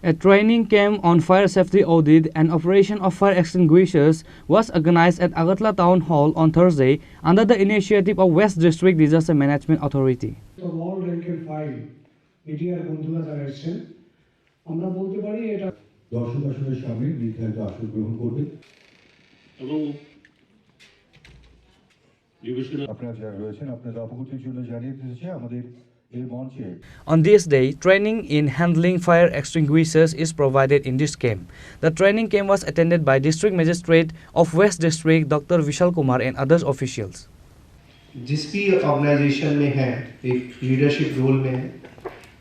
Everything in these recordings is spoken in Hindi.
A training camp on fire safety audit and operation of fire extinguishers was organized at Agartala Town Hall on Thursday under the initiative of West District Disaster Management Authority. From all rank and file, media বন্ধুরা যারা এসেছেন আমরা বলতে পারি এটা দর্শক আসনের সামনে নির্ধারিত আসন গ্রহণ করবে এবং আপনারা যারা রয়েছেন আপনাদের অবগতির জন্য জানিয়ে দিয়েছে আমাদের এই মঞ্চে On this day, training in handling fire extinguishers is provided in this camp. The training camp was attended by District Magistrate of West District Dr. Vishal Kumar and other officials. जिस भी ऑर्गेनाइजेशन में है एक लीडरशिप रोल में है,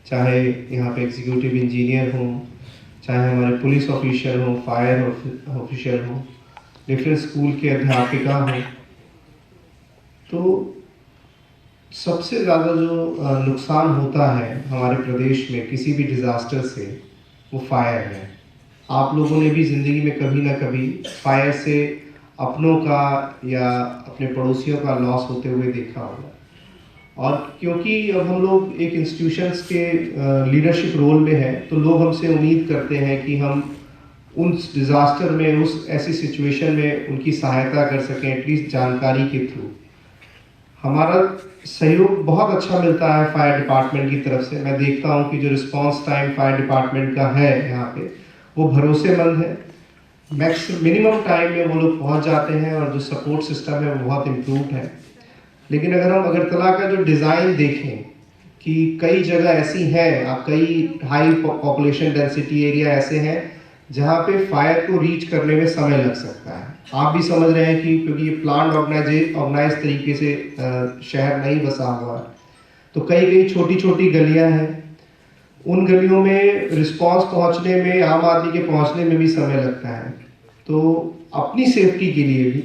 चाहे यहाँ पे एग्जीक्यूटिव इंजीनियर हो, चाहे हमारे पुलिस ऑफिसर हो, फायर ऑफिसर हो, डिफरेंट स्कूल के अध्यापिका हो, तो सबसे ज़्यादा जो नुकसान होता है हमारे प्रदेश में किसी भी डिज़ास्टर से वो फायर है। आप लोगों ने भी ज़िंदगी में कभी ना कभी फायर से अपनों का या अपने पड़ोसियों का लॉस होते हुए देखा होगा। और क्योंकि अब हम लोग एक इंस्टीट्यूशंस के लीडरशिप रोल में हैं तो लोग हमसे उम्मीद करते हैं कि हम उन डिज़ास्टर में उस ऐसी सिचुएशन में उनकी सहायता कर सकें एटलीस्ट जानकारी के थ्रू। हमारा सहयोग बहुत अच्छा मिलता है फायर डिपार्टमेंट की तरफ से। मैं देखता हूँ कि जो रिस्पांस टाइम फायर डिपार्टमेंट का है यहाँ पे वो भरोसेमंद है। मिनिमम टाइम में वो लोग पहुँच जाते हैं और जो सपोर्ट सिस्टम है वो बहुत इम्प्रूव्ड है। लेकिन अगर हम अगरतला का जो डिज़ाइन देखें कि कई जगह ऐसी हैं, कई हाई पॉपुलेशन डेंसिटी एरिया ऐसे हैं जहाँ पे फायर को रीच करने में समय लग सकता है। आप भी समझ रहे हैं कि क्योंकि ये प्लान ऑर्गेनाइज तरीके से शहर नहीं बसा हुआ है तो कई छोटी छोटी गलियां हैं, उन गलियों में रिस्पांस पहुंचने में आम आदमी के पहुंचने में भी समय लगता है। तो अपनी सेफ्टी के लिए भी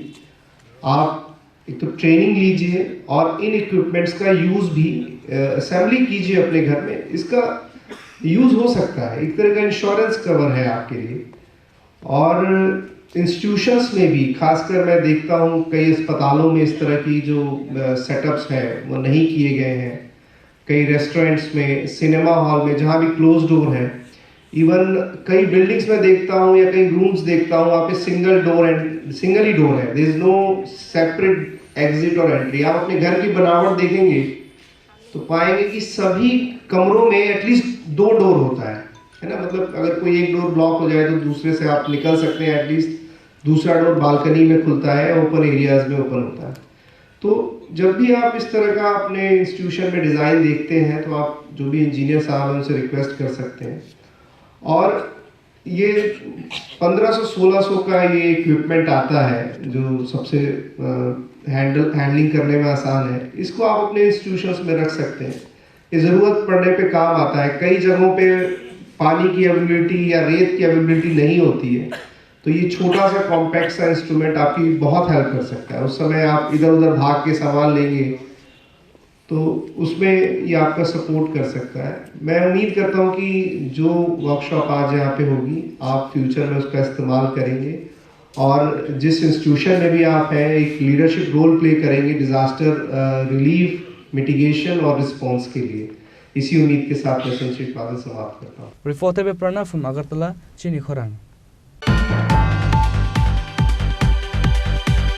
आप एक तो ट्रेनिंग लीजिए और इन इक्विपमेंट्स का यूज़ भी असेंबली कीजिए अपने घर में। इसका यूज़ हो सकता है, एक तरह का इंश्योरेंस कवर है आपके लिए। और इंस्टीट्यूशंस में भी खासकर मैं देखता हूँ कई अस्पतालों में इस तरह की जो सेटअप्स हैं वो नहीं किए गए हैं। कई रेस्टोरेंट्स में, सिनेमा हॉल में जहाँ भी क्लोज डोर है, इवन कई बिल्डिंग्स में देखता हूँ या कई रूम्स देखता हूँ वहाँ पे सिंगल ही डोर है, there is no separate exit और एंट्री। आप अपने घर की बनावट देखेंगे तो पाएंगे कि सभी कमरों में एटलीस्ट 2 डोर होता है ना। मतलब अगर कोई एक डोर ब्लॉक हो जाए तो दूसरे से आप निकल सकते हैं, एटलीस्ट दूसरा डोर बालकनी में खुलता है, ओपन एरियाज में ओपन होता है। तो जब भी आप इस तरह का अपने इंस्टीट्यूशन में डिज़ाइन देखते हैं तो आप जो भी इंजीनियर साहब हैं उनसे रिक्वेस्ट कर सकते हैं। और ये 1500-1600 का ये इक्विपमेंट आता है जो सबसे हैंडलिंग करने में आसान है। इसको आप अपने इंस्टीट्यूशंस में रख सकते हैं, ये ज़रूरत पड़ने पे काम आता है। कई जगहों पे पानी की अवेलेबिलिटी या रेत की अवेलेबिलिटी नहीं होती है तो ये छोटा सा कॉम्पैक्ट सा इंस्ट्रूमेंट आपकी बहुत हेल्प कर सकता है। उस समय आप इधर उधर भाग के सामान लेंगे तो उसमें ये आपका सपोर्ट कर सकता है। मैं उम्मीद करता हूँ कि जो वर्कशॉप आज यहाँ पे होगी आप फ्यूचर में उसका इस्तेमाल करेंगे और जिस इंस्टीट्यूशन में भी आप हैं एक लीडरशिप रोल प्ले करेंगे डिज़ास्टर रिलीफ, मिटिगेशन और रिस्पॉन्स के लिए। इसी उम्मीद के साथ मैं संक्षिप्त समाप्त करता हूँ। Reported by Pranav from Agartala, Chini Khorang.